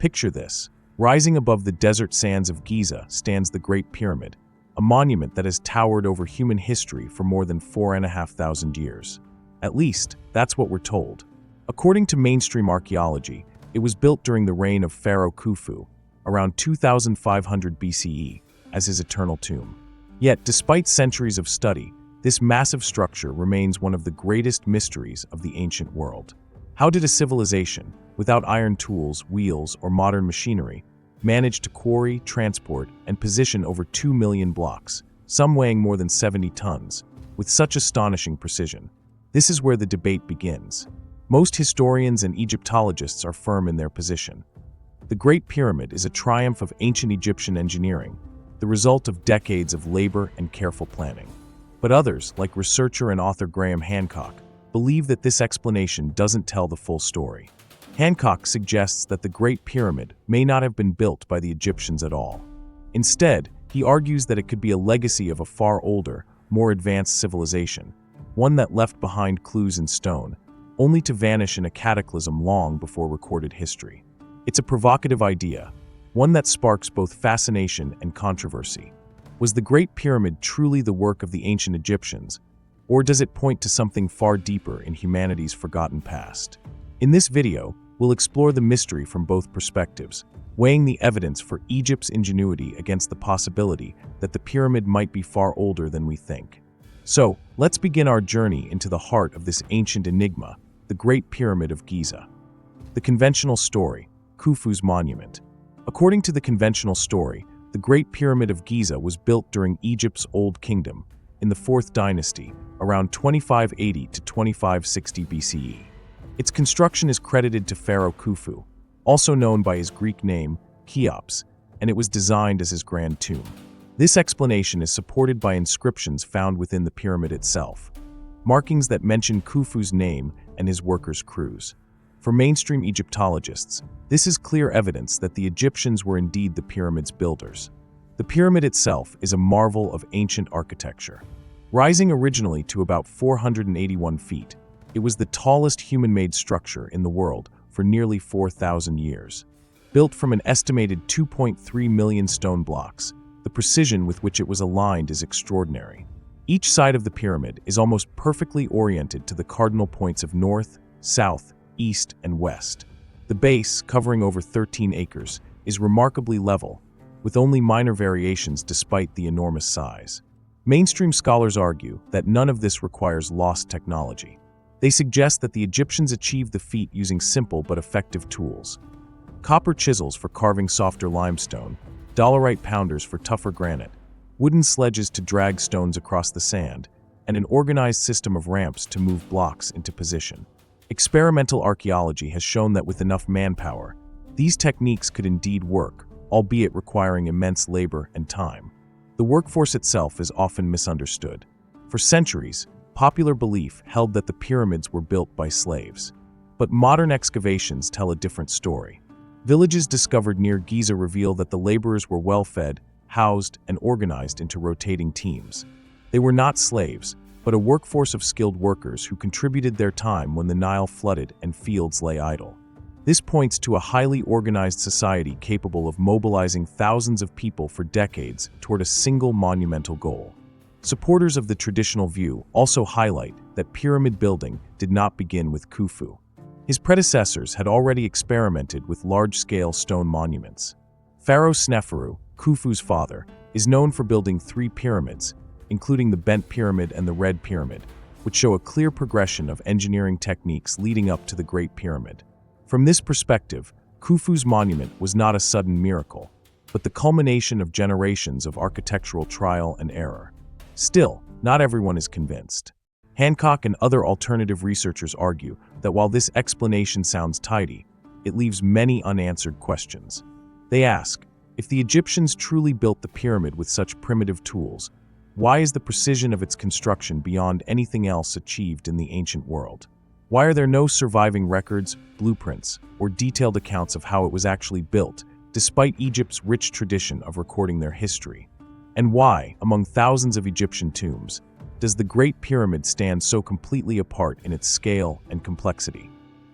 Picture this. Rising above the desert sands of Giza stands the Great Pyramid, a monument that has towered over human history for more than 4,500 years. At least, that's what we're told. According to mainstream archaeology, it was built during the reign of Pharaoh Khufu, around 2500 BCE, as his eternal tomb. Yet, despite centuries of study, this massive structure remains one of the greatest mysteries of the ancient world. How did a civilization, without iron tools, wheels, or modern machinery, manage to quarry, transport, and position over 2 million blocks, some weighing more than 70 tons, with such astonishing precision? This is where the debate begins. Most historians and Egyptologists are firm in their position. The Great Pyramid is a triumph of ancient Egyptian engineering, the result of decades of labor and careful planning. But others, like researcher and author Graham Hancock, believe that this explanation doesn't tell the full story. Hancock suggests that the Great Pyramid may not have been built by the Egyptians at all. Instead, he argues that it could be a legacy of a far older, more advanced civilization, one that left behind clues in stone, only to vanish in a cataclysm long before recorded history. It's a provocative idea, one that sparks both fascination and controversy. Was the Great Pyramid truly the work of the ancient Egyptians, or does it point to something far deeper in humanity's forgotten past? In this video, we'll explore the mystery from both perspectives, weighing the evidence for Egypt's ingenuity against the possibility that the pyramid might be far older than we think. So, let's begin our journey into the heart of this ancient enigma, the Great Pyramid of Giza. The conventional story, Khufu's monument. According to the conventional story, the Great Pyramid of Giza was built during Egypt's Old Kingdom, in the 4th dynasty, around 2580 to 2560 BCE. Its construction is credited to Pharaoh Khufu, also known by his Greek name, Cheops, and it was designed as his grand tomb. This explanation is supported by inscriptions found within the pyramid itself, markings that mention Khufu's name and his workers' crews. For mainstream Egyptologists, this is clear evidence that the Egyptians were indeed the pyramid's builders. The pyramid itself is a marvel of ancient architecture. Rising originally to about 481 feet, it was the tallest human-made structure in the world for nearly 4,000 years. Built from an estimated 2.3 million stone blocks, the precision with which it was aligned is extraordinary. Each side of the pyramid is almost perfectly oriented to the cardinal points of north, south, east, and west. The base, covering over 13 acres, is remarkably level, with only minor variations despite the enormous size. Mainstream scholars argue that none of this requires lost technology. They suggest that the Egyptians achieved the feat using simple but effective tools. Copper chisels for carving softer limestone, dolerite pounders for tougher granite, wooden sledges to drag stones across the sand, and an organized system of ramps to move blocks into position. Experimental archaeology has shown that with enough manpower, these techniques could indeed work, albeit requiring immense labor and time. The workforce itself is often misunderstood. For centuries, popular belief held that the pyramids were built by slaves. But modern excavations tell a different story. Villages discovered near Giza reveal that the laborers were well-fed, housed, and organized into rotating teams. They were not slaves, but a workforce of skilled workers who contributed their time when the Nile flooded and fields lay idle. This points to a highly organized society capable of mobilizing thousands of people for decades toward a single monumental goal. Supporters of the traditional view also highlight that pyramid building did not begin with Khufu. His predecessors had already experimented with large-scale stone monuments. Pharaoh Sneferu, Khufu's father, is known for building 3 pyramids, including the Bent Pyramid and the Red Pyramid, which show a clear progression of engineering techniques leading up to the Great Pyramid. From this perspective, Khufu's monument was not a sudden miracle, but the culmination of generations of architectural trial and error. Still, not everyone is convinced. Hancock and other alternative researchers argue that while this explanation sounds tidy, it leaves many unanswered questions. They ask, if the Egyptians truly built the pyramid with such primitive tools, why is the precision of its construction beyond anything else achieved in the ancient world? Why are there no surviving records, blueprints, or detailed accounts of how it was actually built, despite Egypt's rich tradition of recording their history? And why, among thousands of Egyptian tombs, does the Great Pyramid stand so completely apart in its scale and complexity?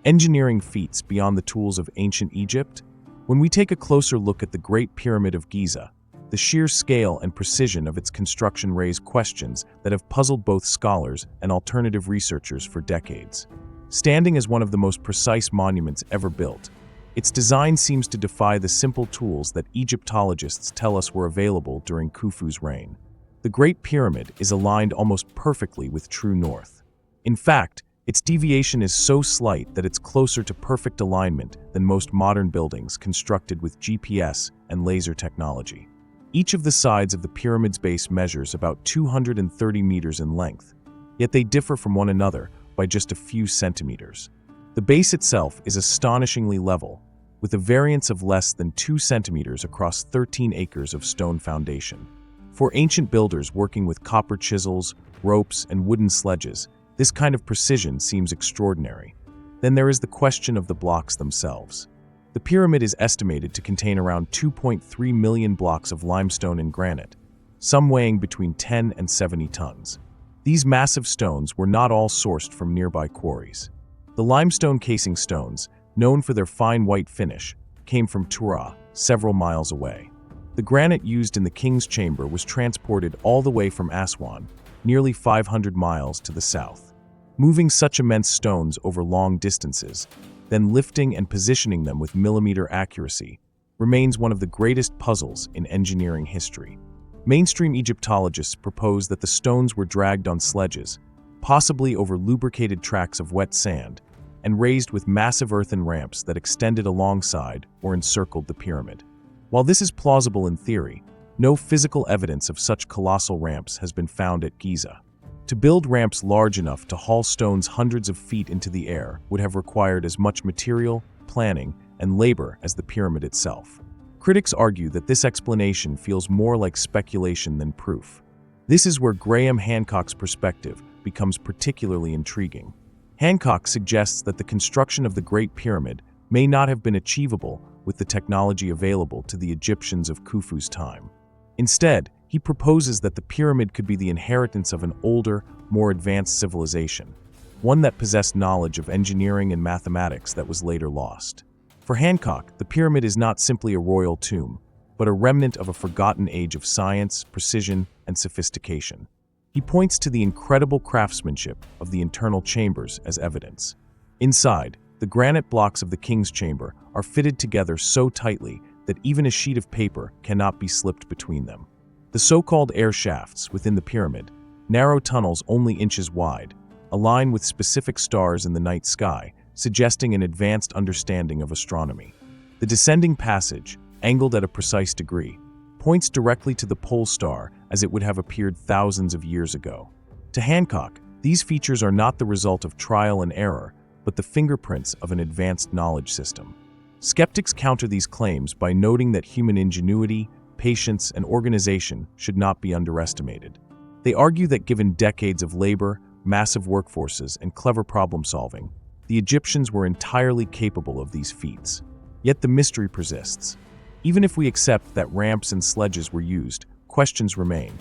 Engineering feats beyond the tools of ancient Egypt? When we take a closer look at the Great Pyramid of Giza, the sheer scale and precision of its construction raise questions that have puzzled both scholars and alternative researchers for decades. Standing as one of the most precise monuments ever built, its design seems to defy the simple tools that Egyptologists tell us were available during Khufu's reign. The Great Pyramid is aligned almost perfectly with true north. In fact, its deviation is so slight that it's closer to perfect alignment than most modern buildings constructed with GPS and laser technology. Each of the sides of the pyramid's base measures about 230 meters in length, yet they differ from one another by just a few centimeters. The base itself is astonishingly level, with a variance of less than 2 centimeters across 13 acres of stone foundation. For ancient builders working with copper chisels, ropes, and wooden sledges, this kind of precision seems extraordinary. Then there is the question of the blocks themselves. The pyramid is estimated to contain around 2.3 million blocks of limestone and granite, some weighing between 10 and 70 tons. These massive stones were not all sourced from nearby quarries. The limestone casing stones, known for their fine white finish, came from Tura, several miles away. The granite used in the king's chamber was transported all the way from Aswan, nearly 500 miles to the south. Moving such immense stones over long distances, then lifting and positioning them with millimeter accuracy, remains one of the greatest puzzles in engineering history. Mainstream Egyptologists propose that the stones were dragged on sledges, possibly over lubricated tracks of wet sand, and raised with massive earthen ramps that extended alongside or encircled the pyramid. While this is plausible in theory, no physical evidence of such colossal ramps has been found at Giza. To build ramps large enough to haul stones hundreds of feet into the air would have required as much material, planning, and labor as the pyramid itself. Critics argue that this explanation feels more like speculation than proof. This is where Graham Hancock's perspective becomes particularly intriguing. Hancock suggests that the construction of the Great Pyramid may not have been achievable with the technology available to the Egyptians of Khufu's time. Instead, he proposes that the pyramid could be the inheritance of an older, more advanced civilization, one that possessed knowledge of engineering and mathematics that was later lost. For Hancock, the pyramid is not simply a royal tomb, but a remnant of a forgotten age of science, precision, and sophistication. He points to the incredible craftsmanship of the internal chambers as evidence. Inside, the granite blocks of the king's chamber are fitted together so tightly that even a sheet of paper cannot be slipped between them. The so-called air shafts within the pyramid, narrow tunnels only inches wide, align with specific stars in the night sky, suggesting an advanced understanding of astronomy. The descending passage, angled at a precise degree, points directly to the pole star as it would have appeared thousands of years ago. To Hancock, these features are not the result of trial and error, but the fingerprints of an advanced knowledge system. Skeptics counter these claims by noting that human ingenuity, patience, and organization should not be underestimated. They argue that given decades of labor, massive workforces, and clever problem-solving, the Egyptians were entirely capable of these feats. Yet the mystery persists. Even if we accept that ramps and sledges were used, questions remain.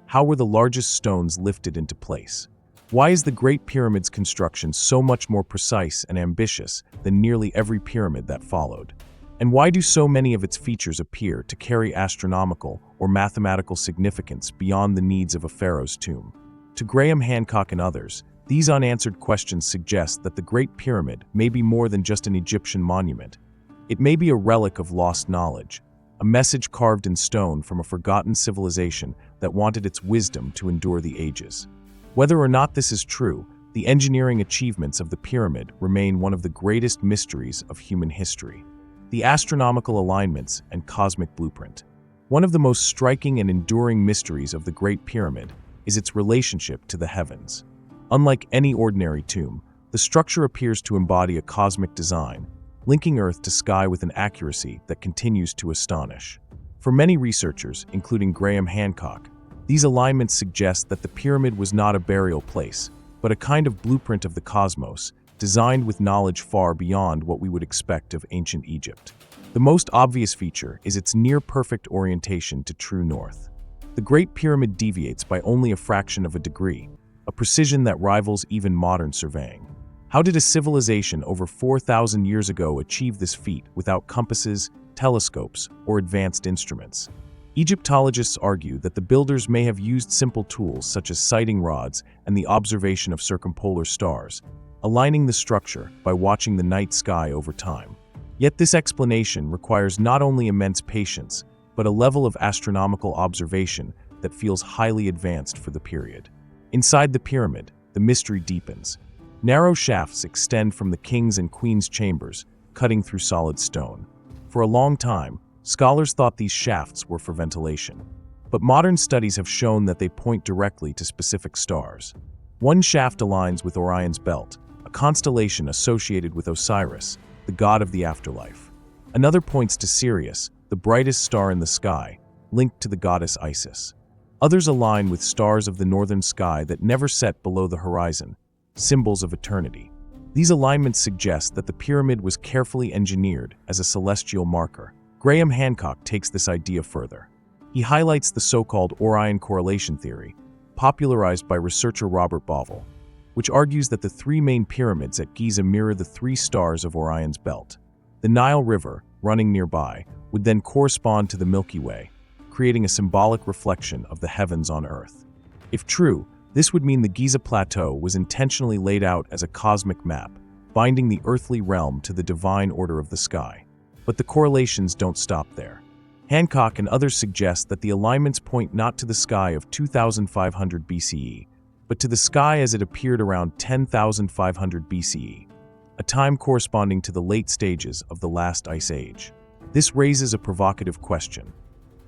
How were the largest stones lifted into place? Why is the Great Pyramid's construction so much more precise and ambitious than nearly every pyramid that followed? And why do so many of its features appear to carry astronomical or mathematical significance beyond the needs of a pharaoh's tomb? To Graham Hancock and others, these unanswered questions suggest that the Great Pyramid may be more than just an Egyptian monument. It may be a relic of lost knowledge, a message carved in stone from a forgotten civilization that wanted its wisdom to endure the ages. Whether or not this is true, the engineering achievements of the pyramid remain one of the greatest mysteries of human history. The astronomical alignments and cosmic blueprint. One of the most striking and enduring mysteries of the Great Pyramid is its relationship to the heavens. Unlike any ordinary tomb, the structure appears to embody a cosmic design, linking Earth to sky with an accuracy that continues to astonish. For many researchers, including Graham Hancock, these alignments suggest that the pyramid was not a burial place, but a kind of blueprint of the cosmos, designed with knowledge far beyond what we would expect of ancient Egypt. The most obvious feature is its near-perfect orientation to true north. The Great Pyramid deviates by only a fraction of a degree, a precision that rivals even modern surveying. How did a civilization over 4,000 years ago achieve this feat without compasses, telescopes, or advanced instruments. Egyptologists argue that the builders may have used simple tools such as sighting rods and the observation of circumpolar stars, aligning the structure by watching the night sky over time. Yet this explanation requires not only immense patience, but a level of astronomical observation that feels highly advanced for the period. Inside the pyramid, the mystery deepens. Narrow shafts extend from the king's and queen's chambers, cutting through solid stone. For a long time, scholars thought these shafts were for ventilation. But modern studies have shown that they point directly to specific stars. One shaft aligns with Orion's belt, a constellation associated with Osiris, the god of the afterlife. Another points to Sirius, the brightest star in the sky, linked to the goddess Isis. Others align with stars of the northern sky that never set below the horizon, symbols of eternity. These alignments suggest that the pyramid was carefully engineered as a celestial marker. Graham Hancock takes this idea further. He highlights the so-called Orion correlation theory, popularized by researcher Robert Bauval, which argues that the three main pyramids at Giza mirror the three stars of Orion's belt. The Nile River, running nearby, would then correspond to the Milky Way, creating a symbolic reflection of the heavens on Earth. If true, this would mean the Giza Plateau was intentionally laid out as a cosmic map, binding the earthly realm to the divine order of the sky. But the correlations don't stop there. Hancock and others suggest that the alignments point not to the sky of 2500 BCE, but to the sky as it appeared around 10,500 BCE, a time corresponding to the late stages of the last ice age. This raises a provocative question.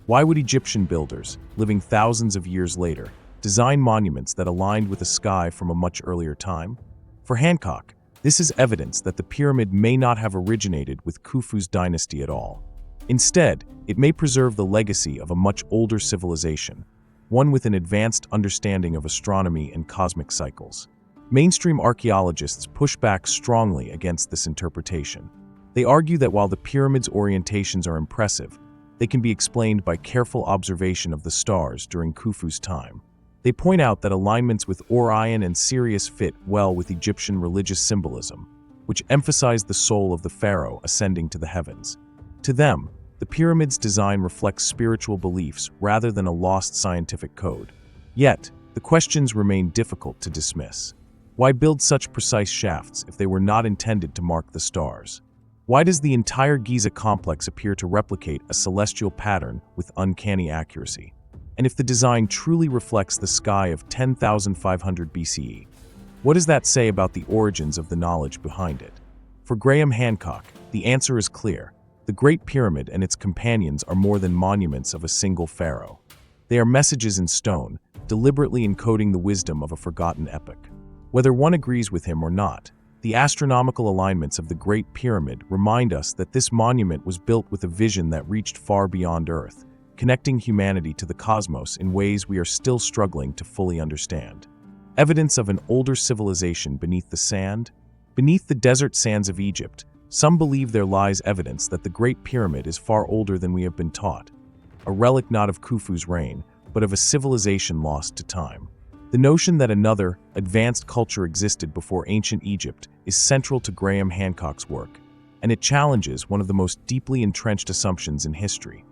Why would Egyptian builders, living thousands of years later, design monuments that aligned with the sky from a much earlier time? For Hancock, this is evidence that the pyramid may not have originated with Khufu's dynasty at all. Instead, it may preserve the legacy of a much older civilization, one with an advanced understanding of astronomy and cosmic cycles. Mainstream archaeologists push back strongly against this interpretation. They argue that while the pyramid's orientations are impressive, they can be explained by careful observation of the stars during Khufu's time. They point out that alignments with Orion and Sirius fit well with Egyptian religious symbolism, which emphasized the soul of the pharaoh ascending to the heavens. To them, the pyramid's design reflects spiritual beliefs rather than a lost scientific code. Yet, the questions remain difficult to dismiss. Why build such precise shafts if they were not intended to mark the stars? Why does the entire Giza complex appear to replicate a celestial pattern with uncanny accuracy? And if the design truly reflects the sky of 10,500 BCE, what does that say about the origins of the knowledge behind it? For Graham Hancock, the answer is clear. The Great Pyramid and its companions are more than monuments of a single pharaoh. They are messages in stone, deliberately encoding the wisdom of a forgotten epoch. Whether one agrees with him or not, the astronomical alignments of the Great Pyramid remind us that this monument was built with a vision that reached far beyond Earth, connecting humanity to the cosmos in ways we are still struggling to fully understand. Evidence of an older civilization beneath the sand? Beneath the desert sands of Egypt, some believe there lies evidence that the Great Pyramid is far older than we have been taught, a relic not of Khufu's reign, but of a civilization lost to time. The notion that another, advanced culture existed before ancient Egypt is central to Graham Hancock's work, and it challenges one of the most deeply entrenched assumptions in history.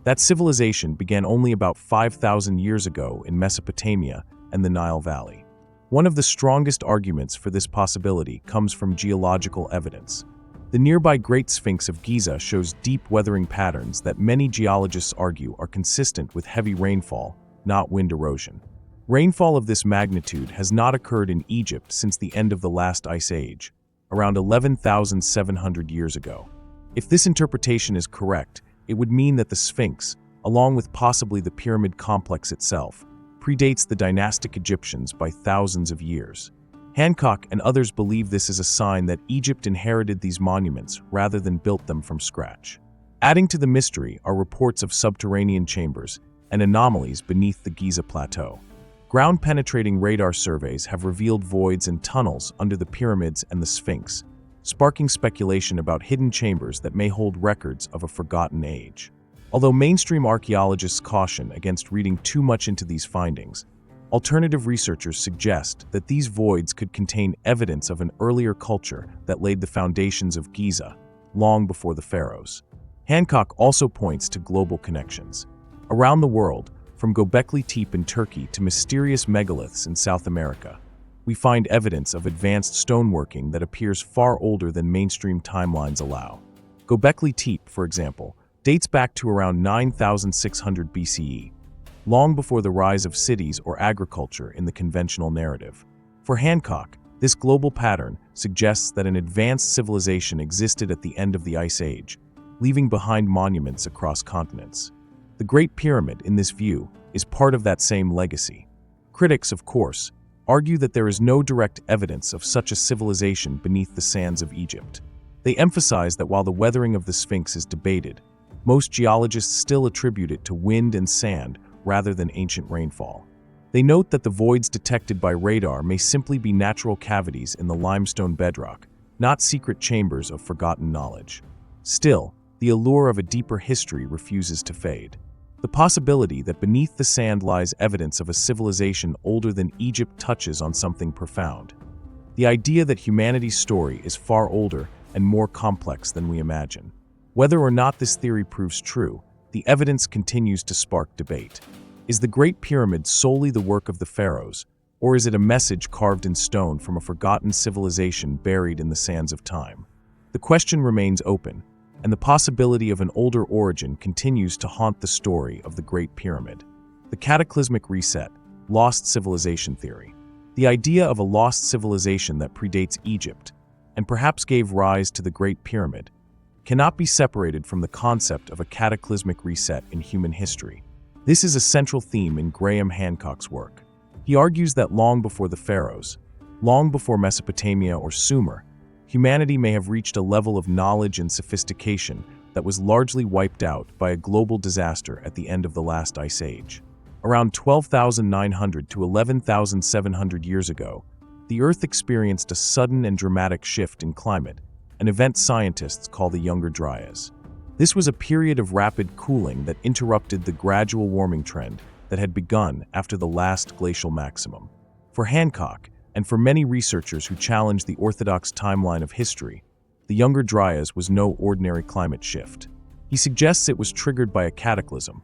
That civilization began only about 5,000 years ago in Mesopotamia and the Nile Valley. One of the strongest arguments for this possibility comes from geological evidence. The nearby Great Sphinx of Giza shows deep weathering patterns that many geologists argue are consistent with heavy rainfall, not wind erosion. Rainfall of this magnitude has not occurred in Egypt since the end of the last ice age, around 11,700 years ago. If this interpretation is correct, it would mean that the Sphinx, along with possibly the pyramid complex itself, predates the dynastic Egyptians by thousands of years. Hancock and others believe this is a sign that Egypt inherited these monuments rather than built them from scratch. Adding to the mystery are reports of subterranean chambers and anomalies beneath the Giza Plateau. Ground-penetrating radar surveys have revealed voids and tunnels under the pyramids and the Sphinx, sparking speculation about hidden chambers that may hold records of a forgotten age. Although mainstream archaeologists caution against reading too much into these findings, alternative researchers suggest that these voids could contain evidence of an earlier culture that laid the foundations of Giza, long before the pharaohs. Hancock also points to global connections. Around the world, from Göbekli Tepe in Turkey to mysterious megaliths in South America, we find evidence of advanced stoneworking that appears far older than mainstream timelines allow. Göbekli Tepe, for example, dates back to around 9,600 BCE, long before the rise of cities or agriculture in the conventional narrative. For Hancock, this global pattern suggests that an advanced civilization existed at the end of the Ice Age, leaving behind monuments across continents. The Great Pyramid, in this view, is part of that same legacy. Critics, of course, argue that there is no direct evidence of such a civilization beneath the sands of Egypt. They emphasize that while the weathering of the Sphinx is debated, most geologists still attribute it to wind and sand rather than ancient rainfall. They note that the voids detected by radar may simply be natural cavities in the limestone bedrock, not secret chambers of forgotten knowledge. Still, the allure of a deeper history refuses to fade. The possibility that beneath the sand lies evidence of a civilization older than Egypt touches on something profound. The idea that humanity's story is far older and more complex than we imagine. Whether or not this theory proves true, the evidence continues to spark debate. Is the Great Pyramid solely the work of the pharaohs, or is it a message carved in stone from a forgotten civilization buried in the sands of time? The question remains open, and the possibility of an older origin continues to haunt the story of the Great Pyramid. The cataclysmic reset, lost civilization theory. The idea of a lost civilization that predates Egypt, and perhaps gave rise to the Great Pyramid, cannot be separated from the concept of a cataclysmic reset in human history. This is a central theme in Graham Hancock's work. He argues that long before the pharaohs, long before Mesopotamia or Sumer, humanity may have reached a level of knowledge and sophistication that was largely wiped out by a global disaster at the end of the last ice age. Around 12,900 to 11,700 years ago, the Earth experienced a sudden and dramatic shift in climate, an event scientists call the Younger Dryas. This was a period of rapid cooling that interrupted the gradual warming trend that had begun after the last glacial maximum. For Hancock, and for many researchers who challenge the orthodox timeline of history, the Younger Dryas was no ordinary climate shift. He suggests it was triggered by a cataclysm,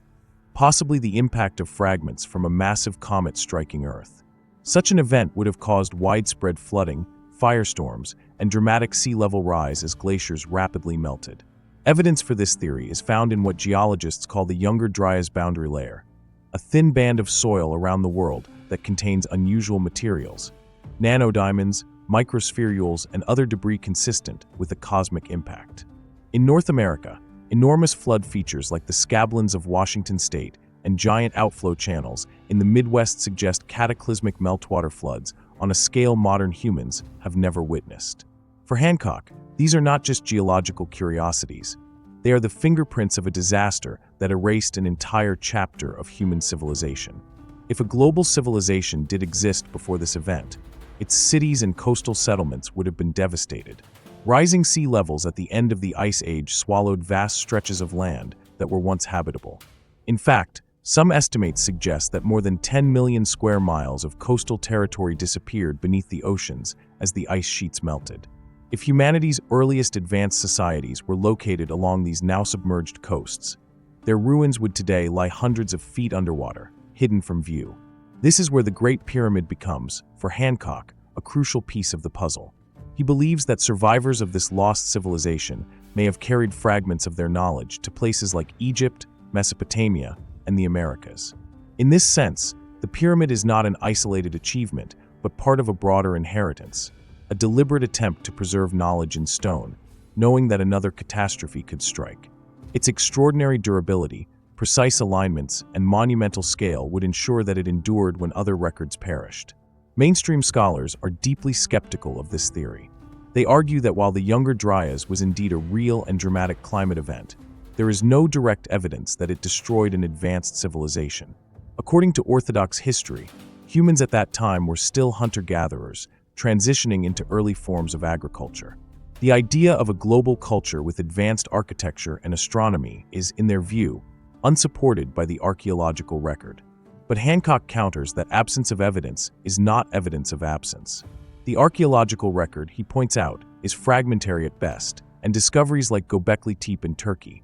possibly the impact of fragments from a massive comet striking Earth. Such an event would have caused widespread flooding, firestorms, and dramatic sea level rise as glaciers rapidly melted. Evidence for this theory is found in what geologists call the Younger Dryas boundary layer, a thin band of soil around the world that contains unusual materials, nanodiamonds, microspherules, and other debris consistent with a cosmic impact. In North America, enormous flood features like the scablands of Washington state and giant outflow channels in the Midwest suggest cataclysmic meltwater floods on a scale modern humans have never witnessed. For Hancock, these are not just geological curiosities. They are the fingerprints of a disaster that erased an entire chapter of human civilization. If a global civilization did exist before this event, its cities and coastal settlements would have been devastated. Rising sea levels at the end of the Ice Age swallowed vast stretches of land that were once habitable. In fact, some estimates suggest that more than 10 million square miles of coastal territory disappeared beneath the oceans as the ice sheets melted. If humanity's earliest advanced societies were located along these now submerged coasts, their ruins would today lie hundreds of feet underwater, hidden from view. This is where the Great Pyramid becomes, for Hancock, a crucial piece of the puzzle. He believes that survivors of this lost civilization may have carried fragments of their knowledge to places like Egypt, Mesopotamia, and the Americas. In this sense, the pyramid is not an isolated achievement, but part of a broader inheritance, a deliberate attempt to preserve knowledge in stone, knowing that another catastrophe could strike. Its extraordinary durability, precise alignments, and monumental scale would ensure that it endured when other records perished. Mainstream scholars are deeply skeptical of this theory. They argue that while the Younger Dryas was indeed a real and dramatic climate event, there is no direct evidence that it destroyed an advanced civilization. According to Orthodox history, humans at that time were still hunter-gatherers, transitioning into early forms of agriculture. The idea of a global culture with advanced architecture and astronomy is, in their view, unsupported by the archaeological record. But Hancock counters that absence of evidence is not evidence of absence. The archaeological record, he points out, is fragmentary at best, and discoveries like Göbekli Tepe in Turkey,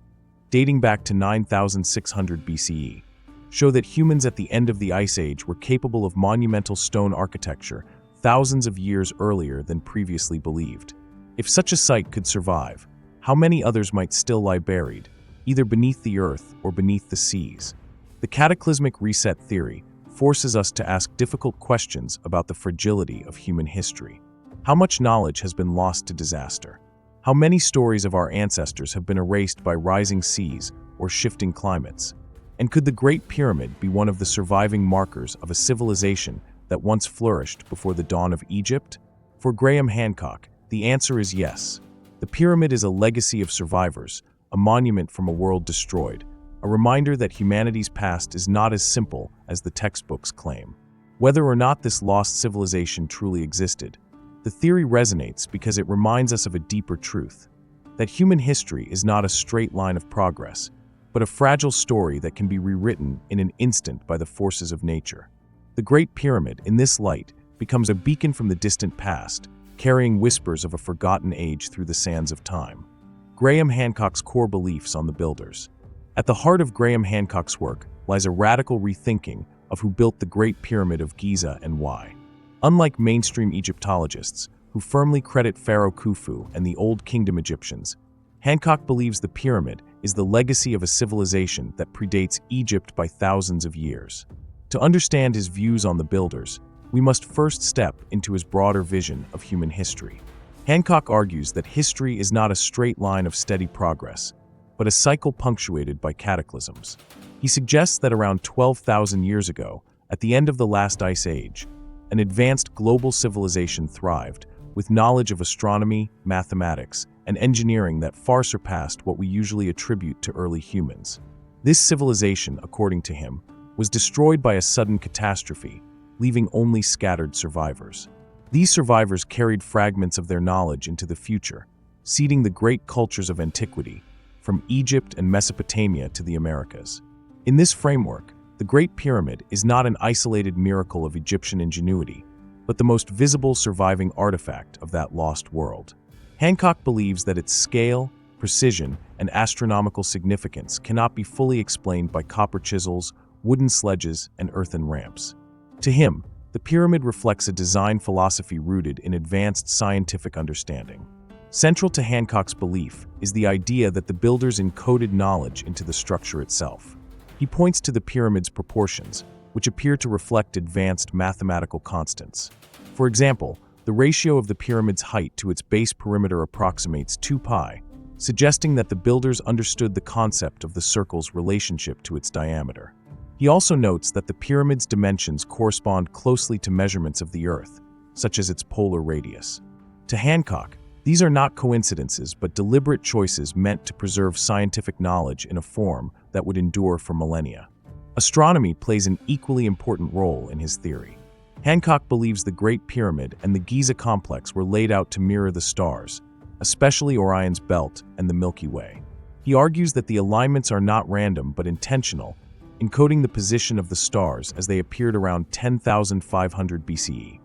dating back to 9,600 BCE, show that humans at the end of the Ice Age were capable of monumental stone architecture thousands of years earlier than previously believed. If such a site could survive, how many others might still lie buried, either beneath the earth or beneath the seas? The cataclysmic reset theory forces us to ask difficult questions about the fragility of human history. How much knowledge has been lost to disaster? How many stories of our ancestors have been erased by rising seas or shifting climates? And could the Great Pyramid be one of the surviving markers of a civilization that once flourished before the dawn of Egypt? For Graham Hancock, the answer is yes. The pyramid is a legacy of survivors, a monument from a world destroyed, a reminder that humanity's past is not as simple as the textbooks claim. Whether or not this lost civilization truly existed, the theory resonates because it reminds us of a deeper truth, that human history is not a straight line of progress, but a fragile story that can be rewritten in an instant by the forces of nature. The Great Pyramid, in this light, becomes a beacon from the distant past, carrying whispers of a forgotten age through the sands of time. Graham Hancock's core beliefs on the builders. At the heart of Graham Hancock's work lies a radical rethinking of who built the Great Pyramid of Giza and why. Unlike mainstream Egyptologists, who firmly credit Pharaoh Khufu and the Old Kingdom Egyptians, Hancock believes the pyramid is the legacy of a civilization that predates Egypt by thousands of years. To understand his views on the builders, we must first step into his broader vision of human history. Hancock argues that history is not a straight line of steady progress, but a cycle punctuated by cataclysms. He suggests that around 12,000 years ago, at the end of the last ice age, an advanced global civilization thrived, with knowledge of astronomy, mathematics, and engineering that far surpassed what we usually attribute to early humans. This civilization, according to him, was destroyed by a sudden catastrophe, leaving only scattered survivors. These survivors carried fragments of their knowledge into the future, seeding the great cultures of antiquity, from Egypt and Mesopotamia to the Americas. In this framework, the Great Pyramid is not an isolated miracle of Egyptian ingenuity, but the most visible surviving artifact of that lost world. Hancock believes that its scale, precision, and astronomical significance cannot be fully explained by copper chisels, wooden sledges, and earthen ramps. To him, the pyramid reflects a design philosophy rooted in advanced scientific understanding. Central to Hancock's belief is the idea that the builders encoded knowledge into the structure itself. He points to the pyramid's proportions, which appear to reflect advanced mathematical constants. For example, the ratio of the pyramid's height to its base perimeter approximates 2 pi, suggesting that the builders understood the concept of the circle's relationship to its diameter. He also notes that the pyramid's dimensions correspond closely to measurements of the Earth, such as its polar radius. To Hancock, these are not coincidences but deliberate choices meant to preserve scientific knowledge in a form that would endure for millennia. Astronomy plays an equally important role in his theory. Hancock believes the Great Pyramid and the Giza complex were laid out to mirror the stars, especially Orion's belt and the Milky Way. He argues that the alignments are not random but intentional, encoding the position of the stars as they appeared around 10,500 BCE,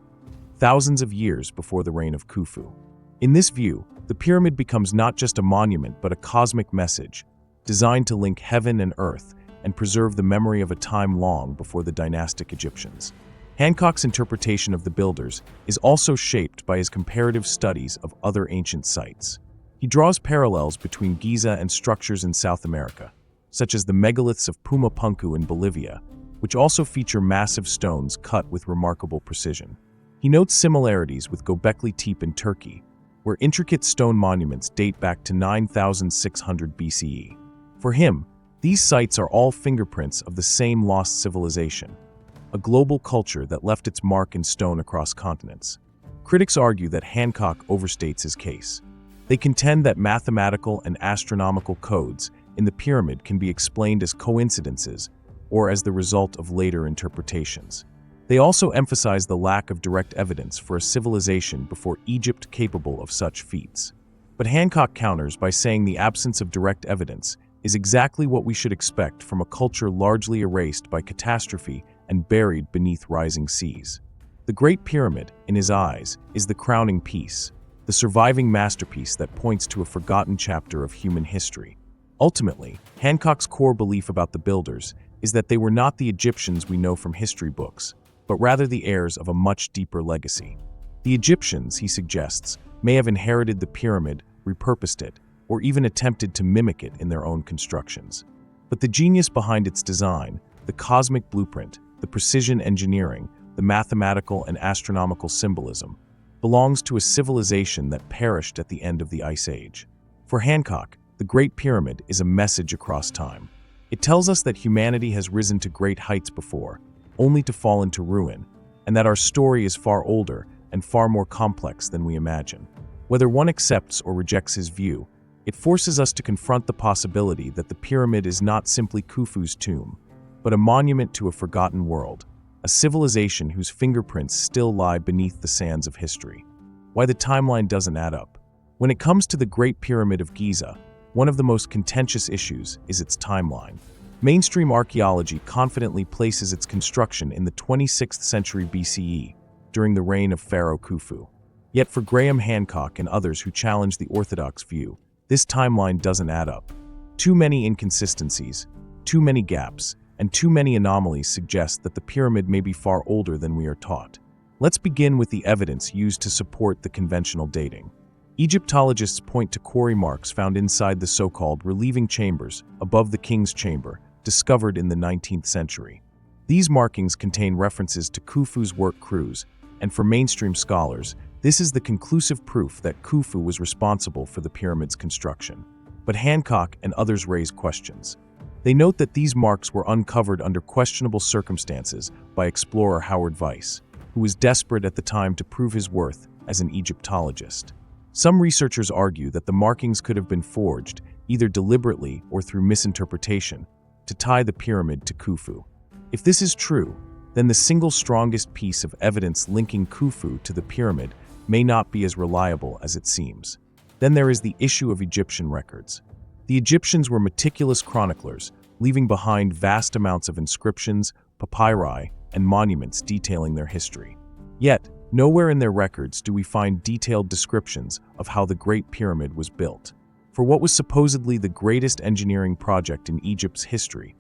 thousands of years before the reign of Khufu. In this view, the pyramid becomes not just a monument but a cosmic message, designed to link heaven and earth and preserve the memory of a time long before the dynastic Egyptians. Hancock's interpretation of the builders is also shaped by his comparative studies of other ancient sites. He draws parallels between Giza and structures in South America, such as the megaliths of Pumapunku in Bolivia, which also feature massive stones cut with remarkable precision. He notes similarities with Göbekli Tepe in Turkey, where intricate stone monuments date back to 9,600 BCE. For him, these sites are all fingerprints of the same lost civilization, a global culture that left its mark in stone across continents. Critics argue that Hancock overstates his case. They contend that mathematical and astronomical codes in the pyramid can be explained as coincidences or as the result of later interpretations. They also emphasize the lack of direct evidence for a civilization before Egypt capable of such feats. But Hancock counters by saying the absence of direct evidence is exactly what we should expect from a culture largely erased by catastrophe and buried beneath rising seas. The Great Pyramid, in his eyes, is the crowning piece, the surviving masterpiece that points to a forgotten chapter of human history. Ultimately, Hancock's core belief about the builders is that they were not the Egyptians we know from history books, but rather the heirs of a much deeper legacy. The Egyptians, he suggests, may have inherited the pyramid, repurposed it, or even attempted to mimic it in their own constructions. But the genius behind its design, the cosmic blueprint, the precision engineering, the mathematical and astronomical symbolism, belongs to a civilization that perished at the end of the Ice Age. For Hancock, the Great Pyramid is a message across time. It tells us that humanity has risen to great heights before, only to fall into ruin, and that our story is far older and far more complex than we imagine. Whether one accepts or rejects his view, it forces us to confront the possibility that the pyramid is not simply Khufu's tomb, but a monument to a forgotten world, a civilization whose fingerprints still lie beneath the sands of history. Why the timeline doesn't add up. When it comes to the Great Pyramid of Giza, one of the most contentious issues is its timeline. Mainstream archaeology confidently places its construction in the 26th century BCE, during the reign of Pharaoh Khufu. Yet for Graham Hancock and others who challenge the orthodox view, this timeline doesn't add up. Too many inconsistencies, too many gaps, and too many anomalies suggest that the pyramid may be far older than we are taught. Let's begin with the evidence used to support the conventional dating. Egyptologists point to quarry marks found inside the so-called relieving chambers above the king's chamber, discovered in the 19th century. These markings contain references to Khufu's work crews, and for mainstream scholars, this is the conclusive proof that Khufu was responsible for the pyramid's construction. But Hancock and others raise questions. They note that these marks were uncovered under questionable circumstances by explorer Howard Weiss, who was desperate at the time to prove his worth as an Egyptologist. Some researchers argue that the markings could have been forged, either deliberately or through misinterpretation, to tie the pyramid to Khufu. If this is true, then the single strongest piece of evidence linking Khufu to the pyramid may not be as reliable as it seems. Then there is the issue of Egyptian records. The Egyptians were meticulous chroniclers, leaving behind vast amounts of inscriptions, papyri, and monuments detailing their history. Yet, nowhere in their records do we find detailed descriptions of how the Great Pyramid was built. For what was supposedly the greatest engineering project in Egypt's history,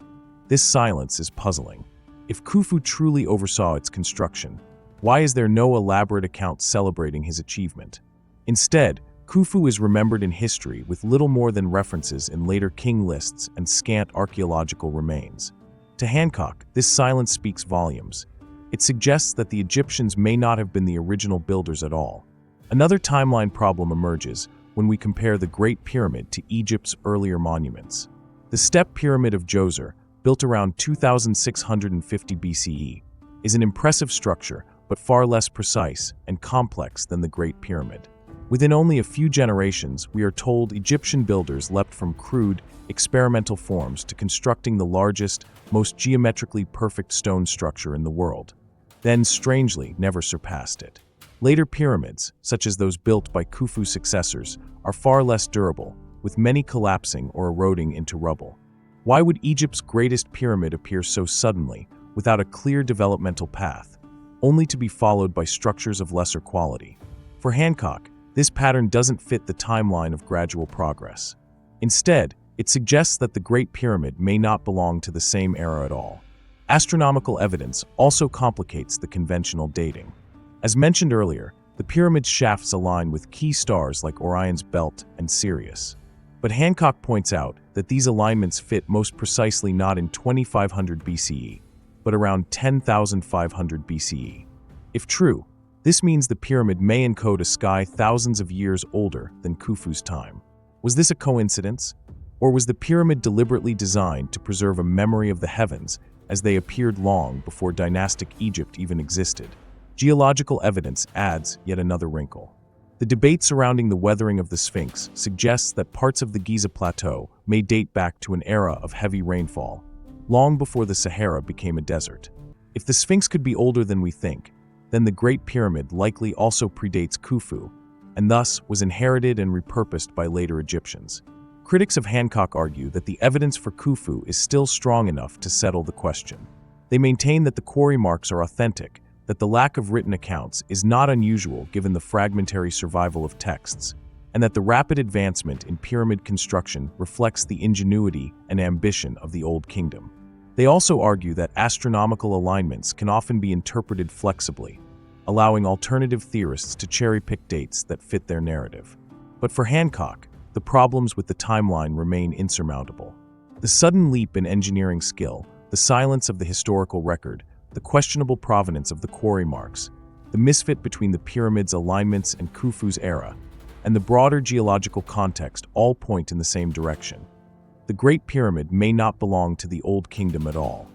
this silence is puzzling. If Khufu truly oversaw its construction, why is there no elaborate account celebrating his achievement? Instead, Khufu is remembered in history with little more than references in later king lists and scant archaeological remains. To Hancock, this silence speaks volumes. It suggests that the Egyptians may not have been the original builders at all. Another timeline problem emerges when we compare the Great Pyramid to Egypt's earlier monuments. The Step Pyramid of Djoser, built around 2650 BCE, is an impressive structure but far less precise and complex than the Great Pyramid. Within only a few generations, we are told Egyptian builders leapt from crude, experimental forms to constructing the largest, most geometrically perfect stone structure in the world, then strangely never surpassed it. Later pyramids, such as those built by Khufu's successors, are far less durable, with many collapsing or eroding into rubble. Why would Egypt's greatest pyramid appear so suddenly, without a clear developmental path, only to be followed by structures of lesser quality? For Hancock, this pattern doesn't fit the timeline of gradual progress. Instead, it suggests that the Great Pyramid may not belong to the same era at all. Astronomical evidence also complicates the conventional dating. As mentioned earlier, the pyramid's shafts align with key stars like Orion's belt and Sirius. But Hancock points out that these alignments fit most precisely not in 2500 BCE, but around 10,500 BCE. If true, this means the pyramid may encode a sky thousands of years older than Khufu's time. Was this a coincidence? Or was the pyramid deliberately designed to preserve a memory of the heavens as they appeared long before dynastic Egypt even existed? Geological evidence adds yet another wrinkle. The debate surrounding the weathering of the Sphinx suggests that parts of the Giza Plateau may date back to an era of heavy rainfall, long before the Sahara became a desert. If the Sphinx could be older than we think, then the Great Pyramid likely also predates Khufu, and thus was inherited and repurposed by later Egyptians. Critics of Hancock argue that the evidence for Khufu is still strong enough to settle the question. They maintain that the quarry marks are authentic, that the lack of written accounts is not unusual given the fragmentary survival of texts, and that the rapid advancement in pyramid construction reflects the ingenuity and ambition of the Old Kingdom. They also argue that astronomical alignments can often be interpreted flexibly, allowing alternative theorists to cherry-pick dates that fit their narrative. But for Hancock, the problems with the timeline remain insurmountable. The sudden leap in engineering skill, the silence of the historical record, the questionable provenance of the quarry marks, the misfit between the pyramid's alignments and Khufu's era, and the broader geological context all point in the same direction. The Great Pyramid may not belong to the Old Kingdom at all.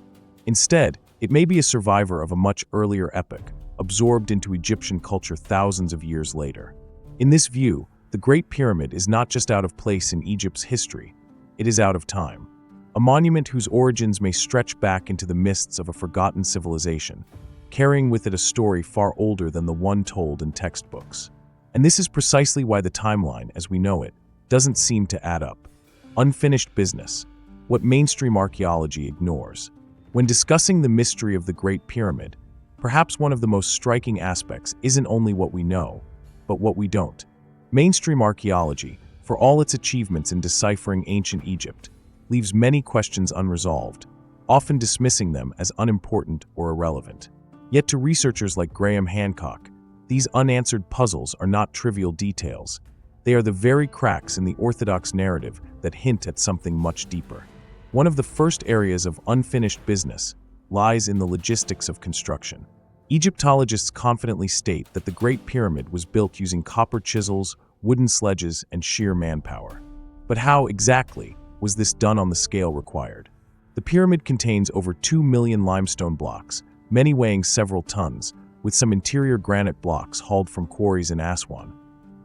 Instead, it may be a survivor of a much earlier epoch, absorbed into Egyptian culture thousands of years later. In this view, the Great Pyramid is not just out of place in Egypt's history, it is out of time. A monument whose origins may stretch back into the mists of a forgotten civilization, carrying with it a story far older than the one told in textbooks. And this is precisely why the timeline, as we know it, doesn't seem to add up. Unfinished business, what mainstream archaeology ignores. When discussing the mystery of the Great Pyramid, perhaps one of the most striking aspects isn't only what we know, but what we don't. Mainstream archaeology, for all its achievements in deciphering ancient Egypt, leaves many questions unresolved, often dismissing them as unimportant or irrelevant. Yet to researchers like Graham Hancock, these unanswered puzzles are not trivial details. They are the very cracks in the orthodox narrative that hint at something much deeper. One of the first areas of unfinished business lies in the logistics of construction. Egyptologists confidently state that the Great Pyramid was built using copper chisels, wooden sledges, and sheer manpower. But how exactly was this done on the scale required? The pyramid contains over 2 million limestone blocks, many weighing several tons, with some interior granite blocks hauled from quarries in Aswan,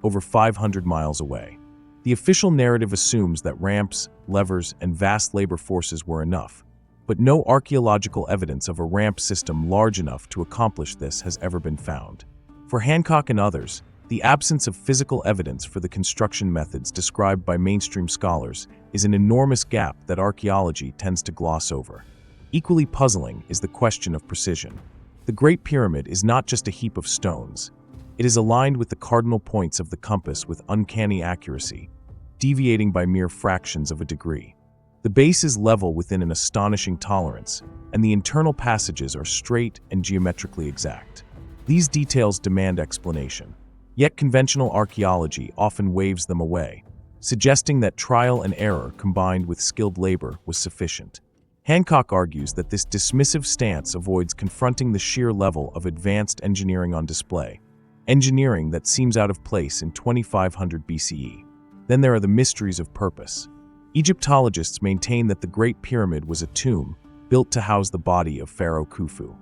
over 500 miles away. The official narrative assumes that ramps, levers, and vast labor forces were enough, but no archaeological evidence of a ramp system large enough to accomplish this has ever been found. For Hancock and others, the absence of physical evidence for the construction methods described by mainstream scholars is an enormous gap that archaeology tends to gloss over. Equally puzzling is the question of precision. The Great Pyramid is not just a heap of stones. It is aligned with the cardinal points of the compass with uncanny accuracy, deviating by mere fractions of a degree. The base is level within an astonishing tolerance, and the internal passages are straight and geometrically exact. These details demand explanation, yet conventional archaeology often waves them away, suggesting that trial and error combined with skilled labor was sufficient. Hancock argues that this dismissive stance avoids confronting the sheer level of advanced engineering on display, engineering that seems out of place in 2500 BCE. Then there are the mysteries of purpose. Egyptologists maintain that the Great Pyramid was a tomb built to house the body of Pharaoh Khufu.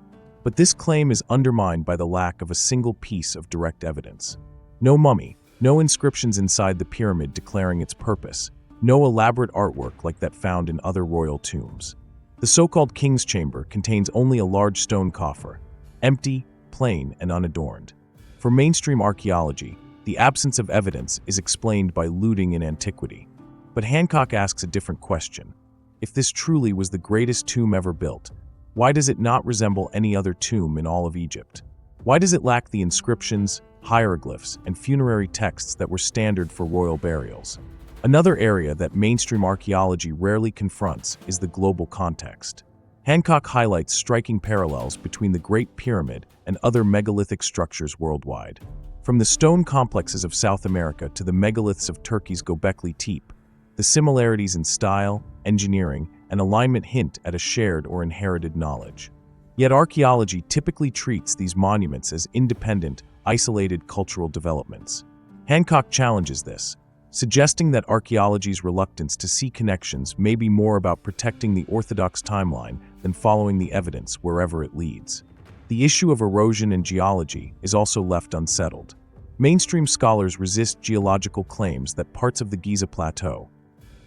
But this claim is undermined by the lack of a single piece of direct evidence. No mummy, no inscriptions inside the pyramid declaring its purpose, no elaborate artwork like that found in other royal tombs. The so-called King's Chamber contains only a large stone coffer, empty, plain, and unadorned. For mainstream archaeology, the absence of evidence is explained by looting in antiquity. But Hancock asks a different question. If this truly was the greatest tomb ever built, why does it not resemble any other tomb in all of Egypt? Why does it lack the inscriptions, hieroglyphs, and funerary texts that were standard for royal burials? Another area that mainstream archaeology rarely confronts is the global context. Hancock highlights striking parallels between the Great Pyramid and other megalithic structures worldwide. From the stone complexes of South America to the megaliths of Turkey's Göbekli Tepe, the similarities in style, engineering, and alignment hint at a shared or inherited knowledge. Yet archaeology typically treats these monuments as independent, isolated cultural developments. Hancock challenges this, suggesting that archaeology's reluctance to see connections may be more about protecting the orthodox timeline than following the evidence wherever it leads. The issue of erosion and geology is also left unsettled. Mainstream scholars resist geological claims that parts of the Giza Plateau,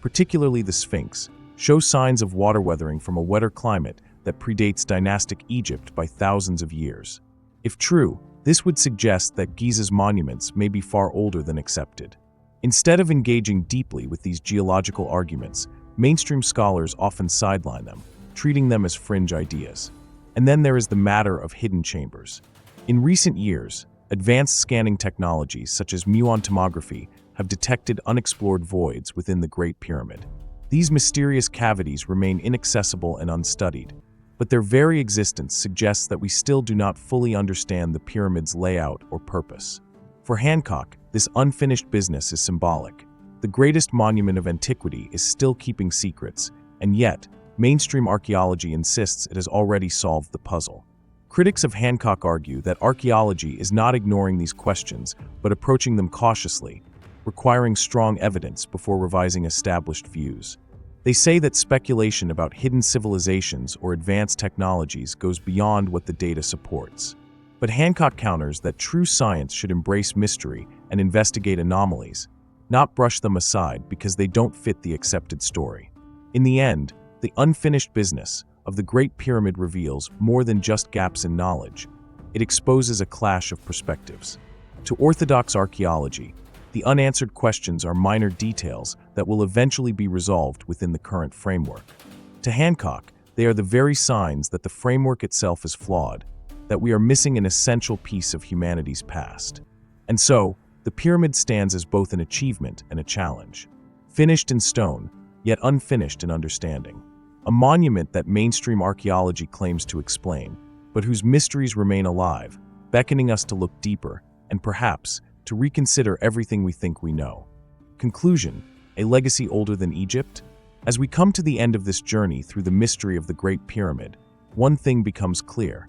particularly the Sphinx, show signs of water weathering from a wetter climate that predates dynastic Egypt by thousands of years. If true, this would suggest that Giza's monuments may be far older than accepted. Instead of engaging deeply with these geological arguments, mainstream scholars often sideline them, treating them as fringe ideas. And then there is the matter of hidden chambers. In recent years, advanced scanning technologies such as muon tomography have detected unexplored voids within the Great Pyramid. These mysterious cavities remain inaccessible and unstudied, but their very existence suggests that we still do not fully understand the pyramid's layout or purpose. For Hancock, this unfinished business is symbolic. The greatest monument of antiquity is still keeping secrets, and yet, mainstream archaeology insists it has already solved the puzzle. Critics of Hancock argue that archaeology is not ignoring these questions, but approaching them cautiously, requiring strong evidence before revising established views. They say that speculation about hidden civilizations or advanced technologies goes beyond what the data supports. But Hancock counters that true science should embrace mystery and investigate anomalies, not brush them aside because they don't fit the accepted story. In the end, the unfinished business of the Great Pyramid reveals more than just gaps in knowledge. It exposes a clash of perspectives. To orthodox archaeology, the unanswered questions are minor details that will eventually be resolved within the current framework. To Hancock, they are the very signs that the framework itself is flawed, that we are missing an essential piece of humanity's past. And so, the pyramid stands as both an achievement and a challenge. Finished in stone, yet unfinished in understanding. A monument that mainstream archaeology claims to explain, but whose mysteries remain alive, beckoning us to look deeper and perhaps to reconsider everything we think we know. Conclusion: a legacy older than Egypt? As we come to the end of this journey through the mystery of the Great Pyramid, one thing becomes clear.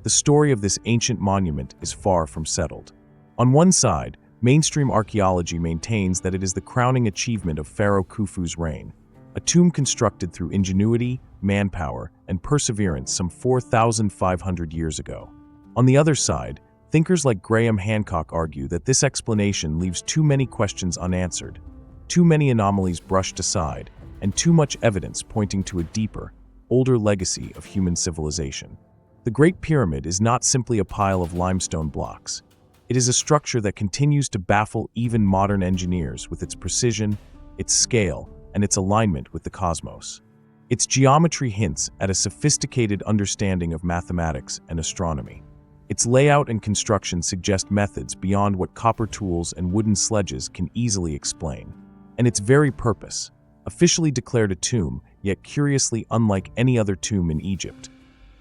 The story of this ancient monument is far from settled. On one side, mainstream archaeology maintains that it is the crowning achievement of Pharaoh Khufu's reign, a tomb constructed through ingenuity, manpower, and perseverance some 4,500 years ago. On the other side, thinkers like Graham Hancock argue that this explanation leaves too many questions unanswered, too many anomalies brushed aside, and too much evidence pointing to a deeper, older legacy of human civilization. The Great Pyramid is not simply a pile of limestone blocks. It is a structure that continues to baffle even modern engineers with its precision, its scale, and its alignment with the cosmos. Its geometry hints at a sophisticated understanding of mathematics and astronomy. Its layout and construction suggest methods beyond what copper tools and wooden sledges can easily explain. And its very purpose, officially declared a tomb, yet curiously unlike any other tomb in Egypt,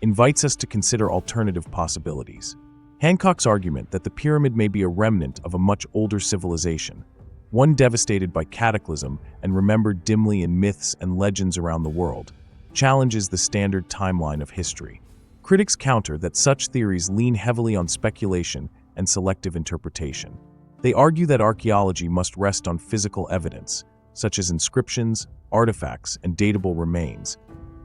invites us to consider alternative possibilities. Hancock's argument that the pyramid may be a remnant of a much older civilization, one devastated by cataclysm and remembered dimly in myths and legends around the world, challenges the standard timeline of history. Critics counter that such theories lean heavily on speculation and selective interpretation. They argue that archaeology must rest on physical evidence, such as inscriptions, artifacts, and datable remains,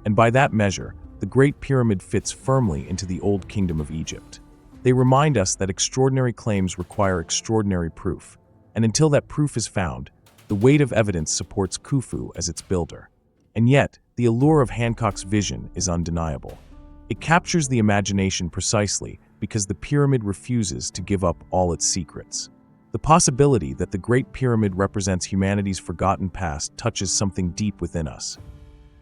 and by that measure, the Great Pyramid fits firmly into the Old Kingdom of Egypt. They remind us that extraordinary claims require extraordinary proof, and until that proof is found, the weight of evidence supports Khufu as its builder. And yet, the allure of Hancock's vision is undeniable. It captures the imagination precisely because the pyramid refuses to give up all its secrets. The possibility that the Great Pyramid represents humanity's forgotten past touches something deep within us.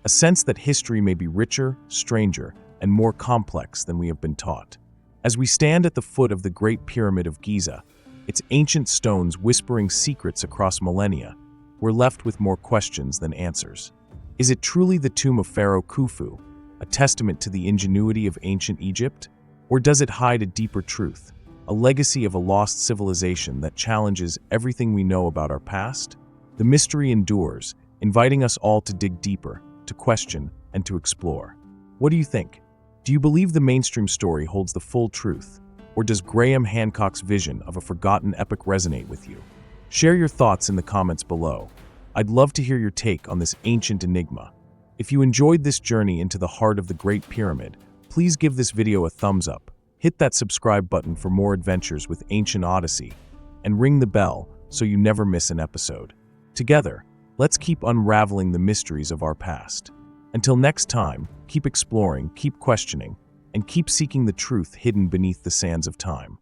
A sense that history may be richer, stranger, and more complex than we have been taught. As we stand at the foot of the Great Pyramid of Giza, its ancient stones whispering secrets across millennia, we're left with more questions than answers. Is it truly the tomb of Pharaoh Khufu, a testament to the ingenuity of ancient Egypt? Or does it hide a deeper truth, a legacy of a lost civilization that challenges everything we know about our past? The mystery endures, inviting us all to dig deeper, to question, and to explore. What do you think? Do you believe the mainstream story holds the full truth? Or does Graham Hancock's vision of a forgotten epic resonate with you? Share your thoughts in the comments below. I'd love to hear your take on this ancient enigma. If you enjoyed this journey into the heart of the Great Pyramid, please give this video a thumbs up, hit that subscribe button for more adventures with Ancient Odyssey, and ring the bell so you never miss an episode. Together, let's keep unraveling the mysteries of our past. Until next time, keep exploring, keep questioning, and keep seeking the truth hidden beneath the sands of time.